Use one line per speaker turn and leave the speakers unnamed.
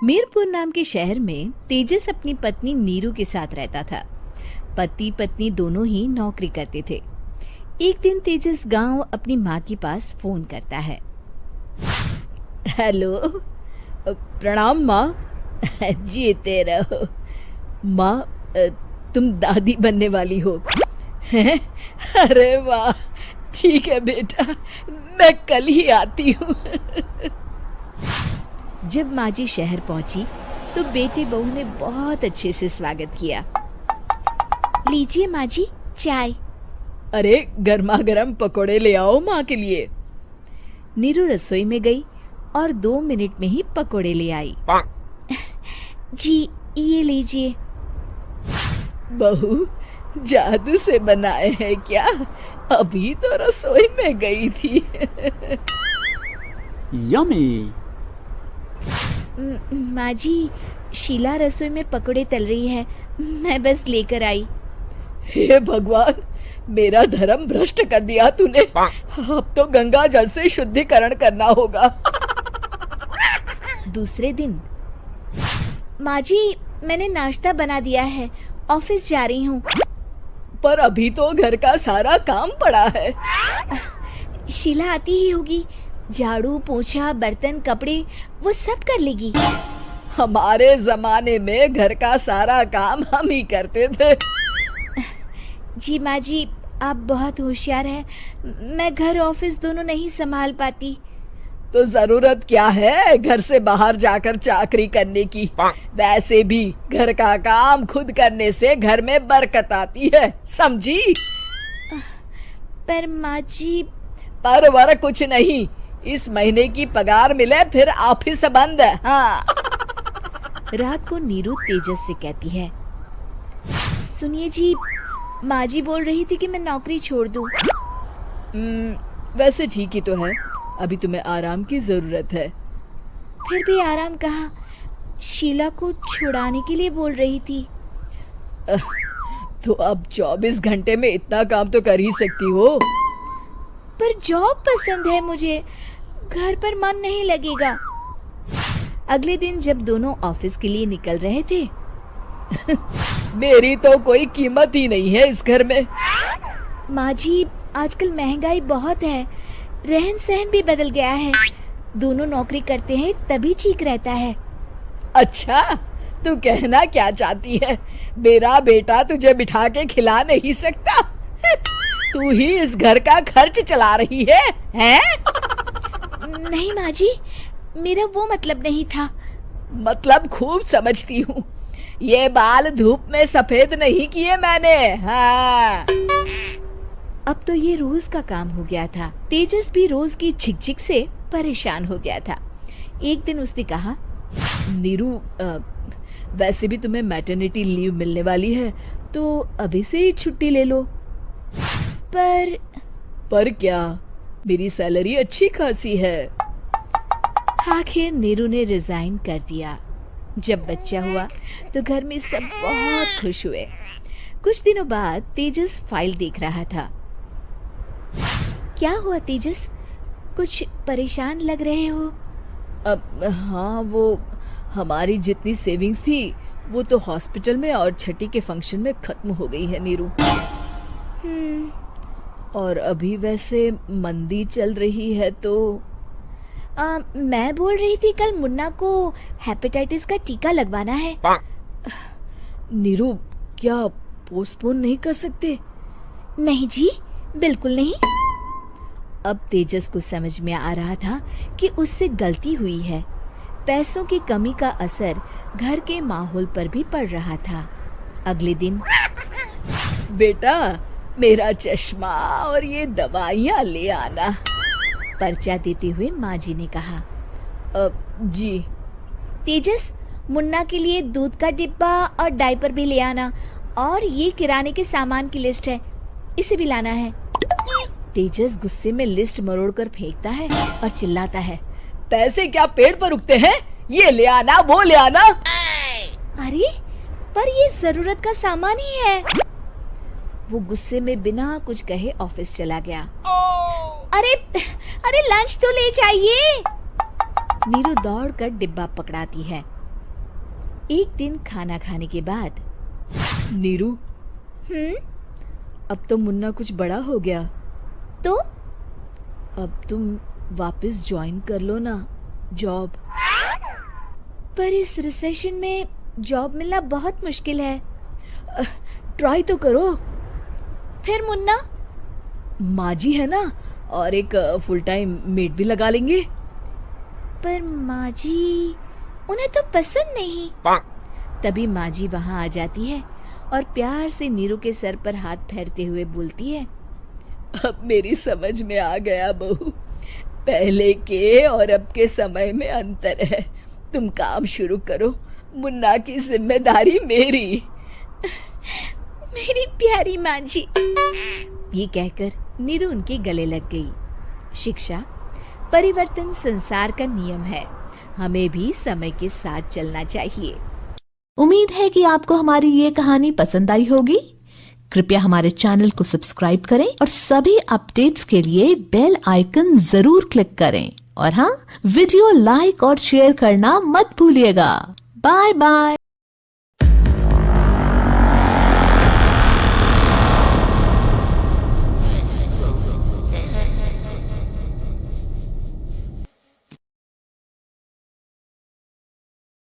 मीरपुर नाम के शहर में तेजस अपनी पत्नी नीरू के साथ रहता था। पति पत्नी दोनों ही नौकरी करते थे। एक दिन तेजस गांव अपनी माँ के पास फोन करता है। हेलो, प्रणाम माँ। जीते रहो माँ, तुम दादी बनने वाली हो हैं? अरे वाह, ठीक है बेटा, मैं कल ही आती हूँ। जब माँ जी शहर पहुंची तो बेटे बहू ने बहुत अच्छे से स्वागत किया। लीजिए माँ जी, चाय। अरे गर्मा गर्म पकोड़े ले आओ माँ के लिए। नीरू रसोई में गई और 2 मिनट में ही पकोड़े ले आई। जी ये लीजिए। बहू जादू से बनाए हैं क्या? अभी तो रसोई में गई थी।
यम्मी।
माँ जी, शीला रसोई में पकोड़े तल रही है, मैं बस लेकर आई। हे भगवान, मेरा धर्म भ्रष्ट कर दिया तूने। अब तो गंगा जल से शुद्धिकरण करना होगा। दूसरे दिन, माँ जी मैंने नाश्ता बना दिया है, ऑफिस जा रही हूँ। पर अभी तो घर का सारा काम पड़ा है। शीला आती ही होगी, झाड़ू पोछा बर्तन कपड़े वो सब कर लेगी। हमारे जमाने में घर का सारा काम हम ही करते थे। जी माँ जी, आप बहुत होशियार हैं, मैं घर ऑफिस दोनों नहीं संभाल पाती। तो जरूरत क्या है घर से बाहर जाकर चाकरी करने की? वैसे भी घर का काम खुद करने से घर में बरकत आती है, समझी? पर माँ जी। पर वर कुछ नहीं, इस महीने की पगार मिले फिर ऑफिस बंद। हाँ। रात को नीरू तेजस से कहती है, सुनिए जी, माँ जी बोल रही थी कि मैं नौकरी छोड़ दूं। वैसे ठीक ही तो है, अभी तुम्हें आराम की जरूरत है। फिर भी आराम कहाँ, शीला को छुड़ाने के लिए बोल रही थी। तो अब 24 घंटे में इतना काम तो कर ही सकती हो। पर जॉब पसंद है मुझे, घर पर मन नहीं लगेगा। अगले दिन जब दोनों ऑफिस के लिए निकल रहे थे, मेरी तो कोई कीमत ही नहीं है इस घर में। माँ जी, आजकल महंगाई बहुत है, रहन सहन भी बदल गया है, दोनों नौकरी करते हैं तभी ठीक रहता है। अच्छा, तू कहना क्या चाहती है? मेरा बेटा तुझे बिठा के खिला नहीं सकता? तू ही इस घर का खर्च चला रही है, हैं? नहीं माँ जी, मेरा वो मतलब नहीं था। मतलब खूब समझती हूँ, ये बाल धूप में सफेद नहीं किए मैंने। हाँ। अब तो ये रोज का काम हो गया था। तेजस भी रोज की झिकझिक से परेशान हो गया था। एक दिन उसने कहा, नीरू, वैसे भी तुम्हें मैटरनिटी लीव मिलने वाली है, तो अभी से ही छुट्टी ले लो। पर क्या, मेरी सैलरी अच्छी खासी है। आखिर नीरू ने रिजाइन कर दिया। जब बच्चा हुआ तो घर में सब बहुत खुश हुए। कुछ दिनों बाद तेजस फाइल देख रहा था। क्या हुआ तेजस, कुछ परेशान लग रहे हो? हाँ, वो हमारी जितनी सेविंग्स थी वो तो हॉस्पिटल में और छठी के फंक्शन में खत्म हो गई है नीरू। और अभी वैसे मंदी चल रही है तो मैं बोल रही थी कल मुन्ना को हेपेटाइटिस का टीका लगवाना है। नीरू, क्या पोस्टपोन नहीं कर सकते? नहीं जी, बिल्कुल नहीं। अब तेजस को समझ में आ रहा था कि उससे गलती हुई है। पैसों की कमी का असर घर के माहौल पर भी पड़ रहा था। अगले दिन, बेटा मेरा चश्मा और ये दवाइयाँ ले आना, पर्चा देते हुए माँ जी ने कहा। जी। तेजस, मुन्ना के लिए दूध का डिब्बा और डायपर भी ले आना, और ये किराने के सामान की लिस्ट है, इसे भी लाना है। तेजस गुस्से में लिस्ट मरोड़कर फेंकता है और चिल्लाता है, पैसे क्या पेड़ पर उगते हैं? ये ले आना, वो ले आना। अरे पर ये जरूरत का सामान ही है। वो गुस्से में बिना कुछ कहे ऑफिस चला गया। अरे अरे लंच तो ले जाइए। नीरू दौड़कर डिब्बा पकड़ाती है। एक दिन खाना खाने के बाद, नीरू, अब तो मुन्ना कुछ बड़ा हो गया, तो अब तुम वापस ज्वाइन कर लो ना जॉब। पर इस रिसेशन में जॉब मिलना बहुत मुश्किल है। ट्राई तो करो। फिर मुन्ना? माँ जी है ना, और एक फुल टाइम मेड भी लगा लेंगे। पर माँ जी, उन्हें तो पसंद नहीं। तभी माँ जी वहाँ आ जाती है और प्यार से नीरू के सर पर हाथ फेरते हुए बोलती है, अब मेरी समझ में आ गया बहू, पहले के और अब के समय में अंतर है। तुम काम शुरू करो, मुन्ना की जिम्मेदारी मेरी। मेरी प्यारी माँ जी। ये कहकर नीरू उनके गले लग गई। शिक्षा, परिवर्तन संसार का नियम है, हमें भी समय के साथ चलना चाहिए।
उम्मीद है कि आपको हमारी ये कहानी पसंद आई होगी। कृपया हमारे चैनल को सब्सक्राइब करें और सभी अपडेट्स के लिए बेल आइकन जरूर क्लिक करें। और हाँ, वीडियो लाइक और शेयर करना मत भूलिएगा। Bye bye.